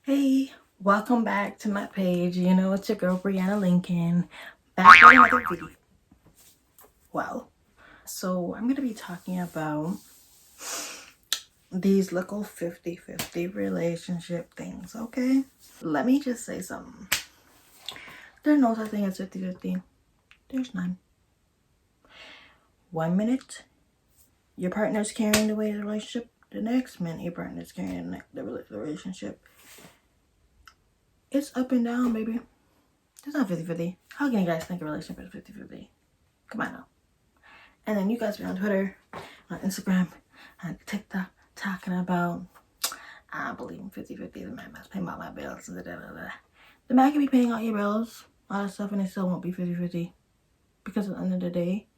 Hey, welcome back to my page. You know, it's your girl Breanna Lincoln, back with another video. Well, so I'm gonna be talking about these little 50-50 relationship things, okay? Let me just say something. There's no such thing as 50-50. There's none. 1 minute, your partner's carrying the weight of the relationship. The next minute, your partner's carrying the relationship. It's up and down, baby. It's not 50-50. How can you guys think a relationship is 50-50? Come on now. And then you guys be on Twitter, on Instagram, on TicTok, talking about, I believe in 50-50. The man must pay all my bills. The man can be paying all your bills, all that stuff, and it still won't be 50-50. Because at the end of the day,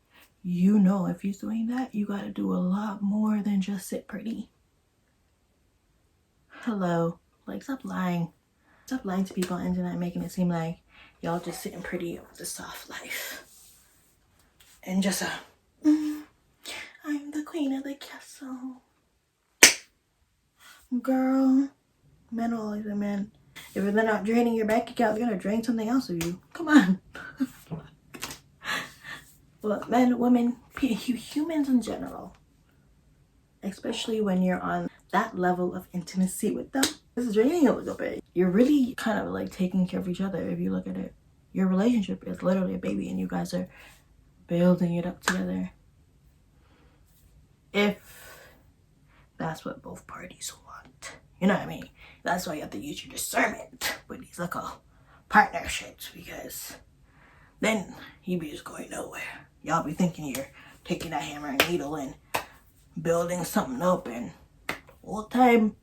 you know if he's doing that, you gotta do a lot more than just sit pretty. Hello. Like, stop lying. Stop lying to people on the internet, making it seem like y'all just sitting pretty with the soft life. And just I'm the queen of the castle. Girl, men are always a man. If they're not draining your bank account, they're gonna drain something else of you. Come on. But men, women, humans in general, especially when you're on that level of intimacy with them, it's draining a little bit. You're really kind of like taking care of each other if you look at it. Your relationship is literally a baby and you guys are building it up together. If that's what both parties want. You know what I mean? That's why you have to use your discernment with these little partnerships, because then you be just going nowhere. Y'all be thinking you're taking that hammer and needle and building something up, and all the time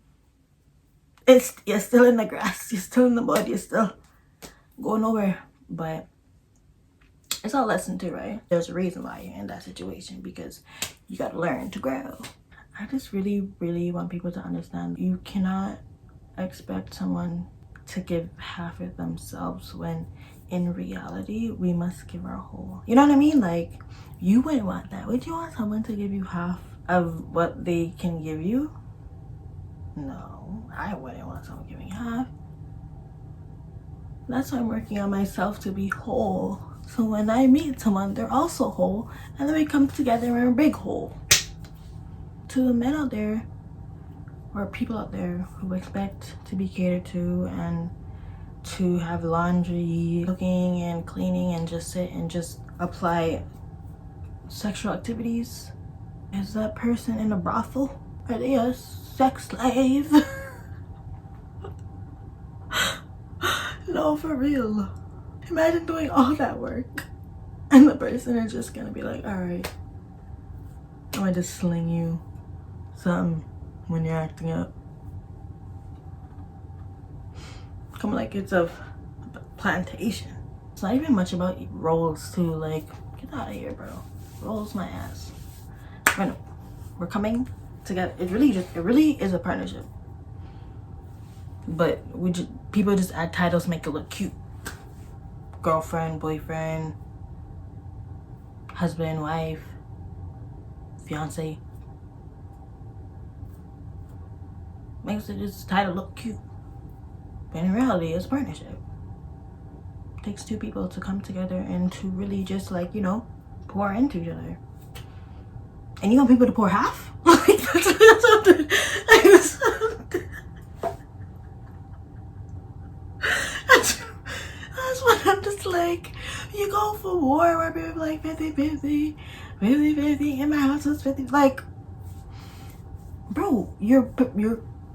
you're still in the grass, you're still in the mud, you're still going nowhere. But it's all lesson too, right? There's a reason why you're in that situation, because you gotta learn to grow. I just really want people to understand you cannot expect someone to give half of themselves when in reality we must give our whole. You know what I mean? Like, you wouldn't want that. Would you want someone to give you half of what they can give you? No, I wouldn't want someone giving half. That's why I'm working on myself to be whole. So when I meet someone, they're also whole, and then we come together in a big whole. To the men out there, or people out there who expect to be catered to and to have laundry, cooking and cleaning, and just sit and just apply sexual activities, is that person in a brothel? Are they a sex slave? No, for real. Imagine doing all that work and the person is just gonna be like, alright, I'm gonna just sling you something when you're acting up. Come like it's a plantation. It's not even much about roles too. Like, get out of here, bro. Rolls my ass. We're coming together. It really is a partnership. But people just add titles, make it look cute. Girlfriend, boyfriend, husband, wife, fiance. Makes this title look cute. But in reality, it's a partnership. It takes two people to come together and to really just, like, you know, pour into each other. And you want people to pour half? Like, that's what I'm just like. You go for war where people like 50-50, 50-50, in my house is 50. Like, bro, you're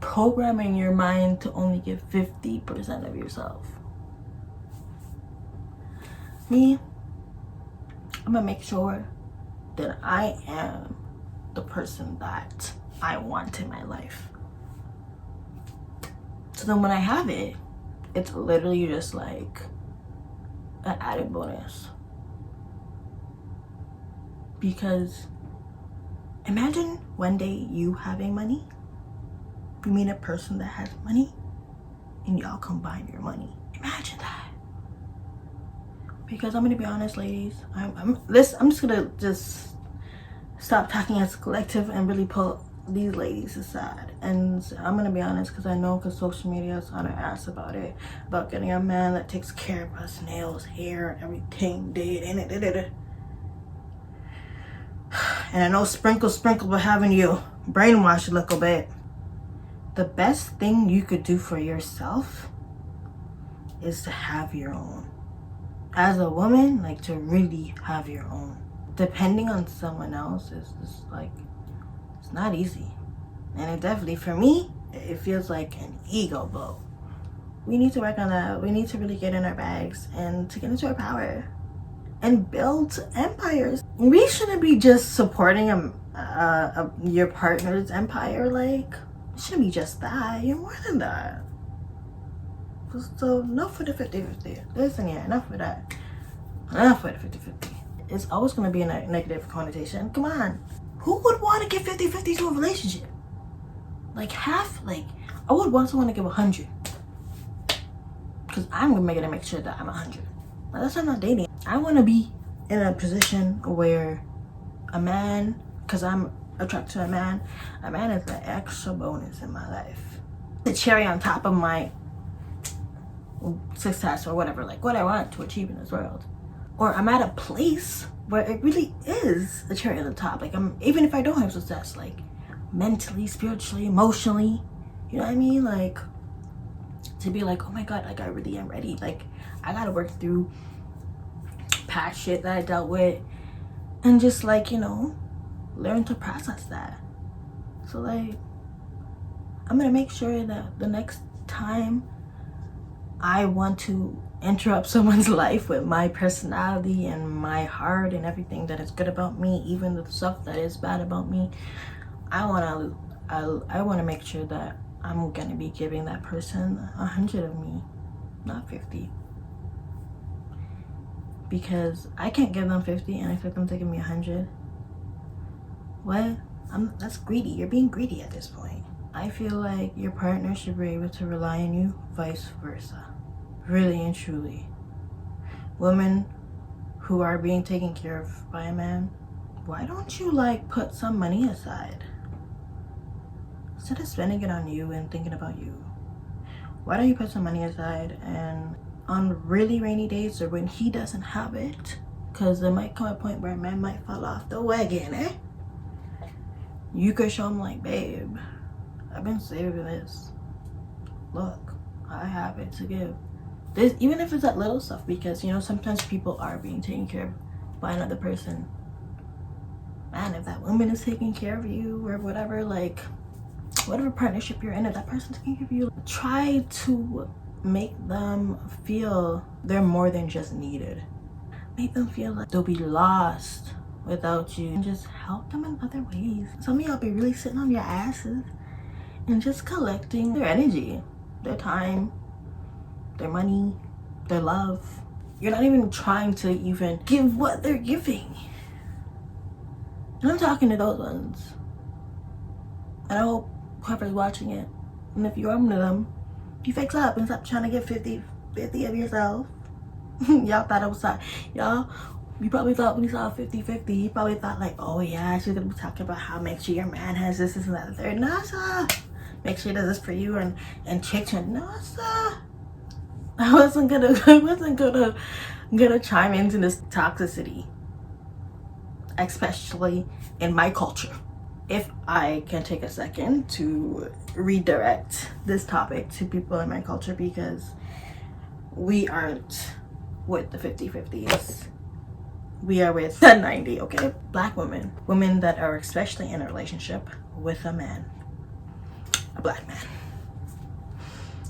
programming your mind to only give 50% of yourself. Me, I'm gonna make sure that I am the person that I want in my life. So then when I have it, it's literally just like an added bonus. Because imagine one day you having money, you meet a person that has money, and y'all combine your money. Imagine that. Because I'm gonna be honest, ladies, I'm just gonna stop talking as a collective and really these ladies is sad. And I'm gonna be honest, because I know, because social media is on our ass about it, about getting a man that takes care of us, nails, hair, and everything. And I know sprinkle but having you brainwashed a little bit. The best thing you could do for yourself is to have your own. As a woman, like, to really have your own. Depending on someone else is just like, it's not easy. And it definitely, for me, it feels like an ego blow. We need to work on that. We need to really get in our bags and to get into our power and build empires. We shouldn't be just supporting your partner's empire. Like, it shouldn't be just that. You're more than that. So enough for the 50-50. Listen here, enough for that. Enough for the 50-50. It's always going to be a negative connotation. Come on. Who would want to give 50-50 to a relationship? Like half, like, I would want someone to give 100. Because I'm going to make sure that I'm 100. But that's why I'm not dating. I want to be in a position where a man, because I'm attracted to a man is an extra bonus in my life. The cherry on top of my success or whatever, like what I want to achieve in this world. Or I'm at a place where it really is the cherry on the top. Like, I'm, even if I don't have success, like mentally, spiritually, emotionally, you know what I mean? Like, to be like, oh my God, like I really am ready. Like, I gotta work through past shit that I dealt with and just, like, you know, learn to process that. So, like, I'm gonna make sure that the next time I want to interrupt someone's life with my personality and my heart and everything that is good about me, even the stuff that is bad about me, I want to make sure that I'm gonna be giving that person 100 of me, not 50. Because I can't give them 50 and expect them to give me 100. What? That's greedy. You're being greedy at this point. I feel like your partner should be able to rely on you, vice versa. Really and truly. Women who are being taken care of by a man, why don't you, like, put some money aside? Instead of spending it on you and thinking about you, why don't you put some money aside, and on really rainy days or when he doesn't have it, because there might come a point where a man might fall off the wagon, you could show him, like, babe, I've been saving this. Look, I have it to give. This, even if it's that little stuff, because, you know, sometimes people are being taken care of by another person. Man, if that woman is taking care of you or whatever, like, whatever partnership you're in, if that person's taking care of you, try to make them feel they're more than just needed. Make them feel like they'll be lost without you, and just help them in other ways. Some of y'all be really sitting on your asses and just collecting their energy, their time, their money, their love. You're not even trying to even give what they're giving. And I'm talking to those ones. And I hope whoever's watching it, and if you're one of them, you fix up and stop trying to get 50 of yourself. Y'all thought it was like, y'all, you probably thought when you saw 50-50, you probably thought like, oh yeah, she's gonna be talking about how make sure your man has this and that and the third. No, sir. Make sure he does this for you and chicks and no, sir. I wasn't gonna chime into this toxicity, especially in my culture. If I can take a second to redirect this topic to people in my culture, because we aren't with the 50-50s. We are with the 90, okay? Black women. Women that are especially in a relationship with a man. A black man.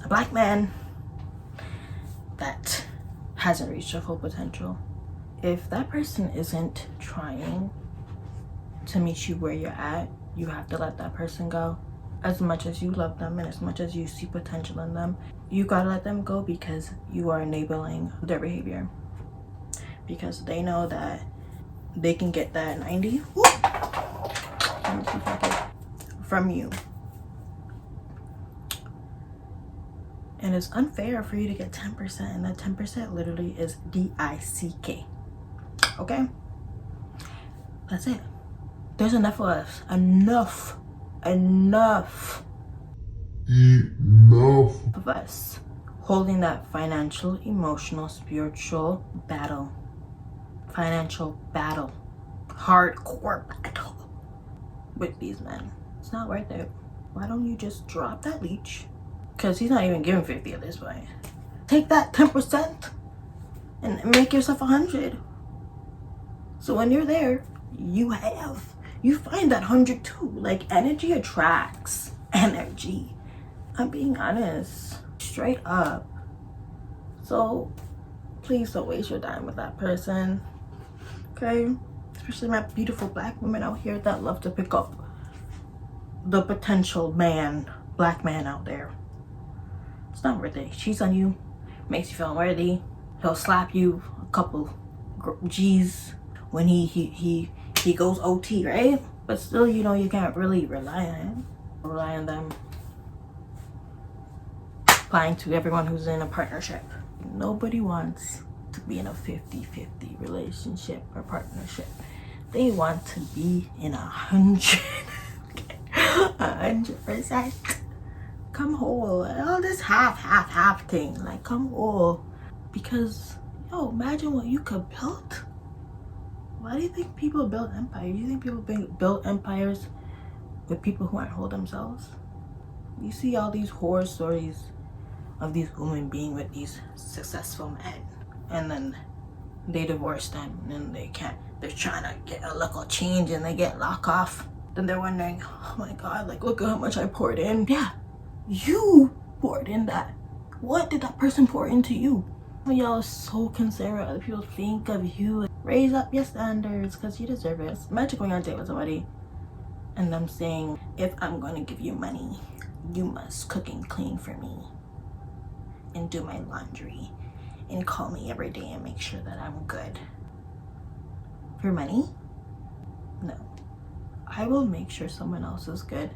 A black man that hasn't reached their full potential. If that person isn't trying to meet you where you're at, you have to let that person go. As much as you love them and as much as you see potential in them, you gotta let them go, because you are enabling their behavior. Because they know that they can get that 90 from you. And it's unfair for you to get 10%, and that 10% literally is DICK. Okay? That's it. There's enough of us. Enough enough of us holding that financial, emotional, spiritual battle, financial battle, hardcore battle with these men. It's not worth it. Why don't you just drop that leech? Because he's not even giving 50 at this point. Take that 10% and make yourself 100. So when you're there, you find that 100 too. Like, energy attracts energy. I'm being honest, straight up. So please don't waste your time with that person, okay? Especially my beautiful black women out here that love to pick up the potential man, black man out there. It's not worth it. He cheats on you, makes you feel unworthy. He'll slap you a couple G's when he goes OT, right? But still, you know, you can't really rely on him. Rely on them. Applying to everyone who's in a partnership. Nobody wants to be in a 50-50 relationship or partnership. They want to be in 100%. Come whole. All this half thing. Like, come whole. Because, yo, imagine what you could build. Why do you think people build empires? Do you think people build empires with people who aren't whole themselves? You see all these horror stories of these women being with these successful men, and then they divorce them, and they're trying to get a little change, and they get locked off. Then they're wondering, oh my god, like, look at how much I poured in. Yeah, you poured in that. What did that person pour into you? Y'all are so concerned what other people think of you. Raise up your standards, because you deserve it. Imagine going on a date with somebody and them saying, if I'm going to give you money, you must cook and clean for me and do my laundry and call me every day and make sure that I'm good. For money? No. I will make sure someone else is good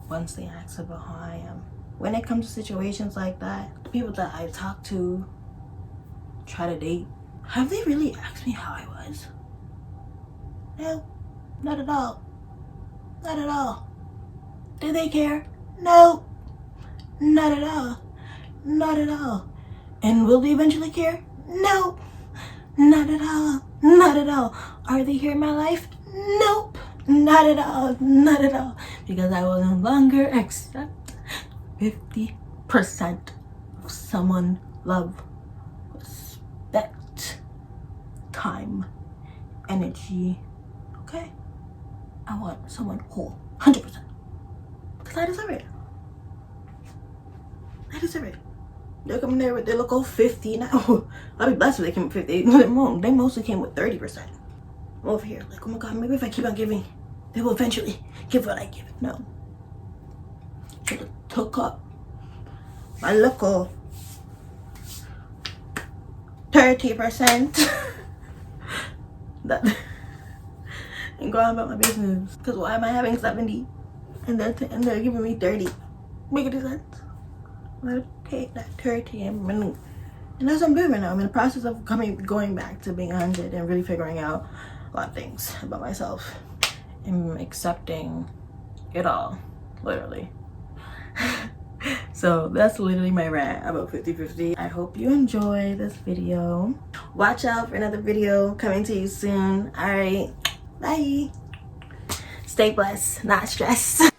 once they ask about how I am. When it comes to situations like that, the people that I've talked to, try to date, have they really asked me how I was? No, not at all. Not at all. Do they care? No, not at all. Not at all. And will they eventually care? No, not at all. Not at all. Are they here in my life? Nope, not at all. Not at all. Because I will no longer accept 50% of someone love, respect, time, energy. Okay? I want someone whole, 100%. Because I deserve it. I deserve it. They're coming there with their local 50 now. I'll be blessed if they came with 50. They mostly came with 30%. I'm over here like, oh my god, maybe if I keep on giving, they will eventually give what I give. No. Should have took up my local 30% that and go on about my business. Because why am I having 70 and they're giving me 30? Make any sense? I'll take that 30 and that's what I'm doing right now. I'm in the process of going back to being 100 and really figuring out a lot of things about myself and accepting it all, literally. So that's literally my rant about 50-50. I hope you enjoy this video. Watch out for another video coming to you soon. All right, bye. Stay blessed, not stressed.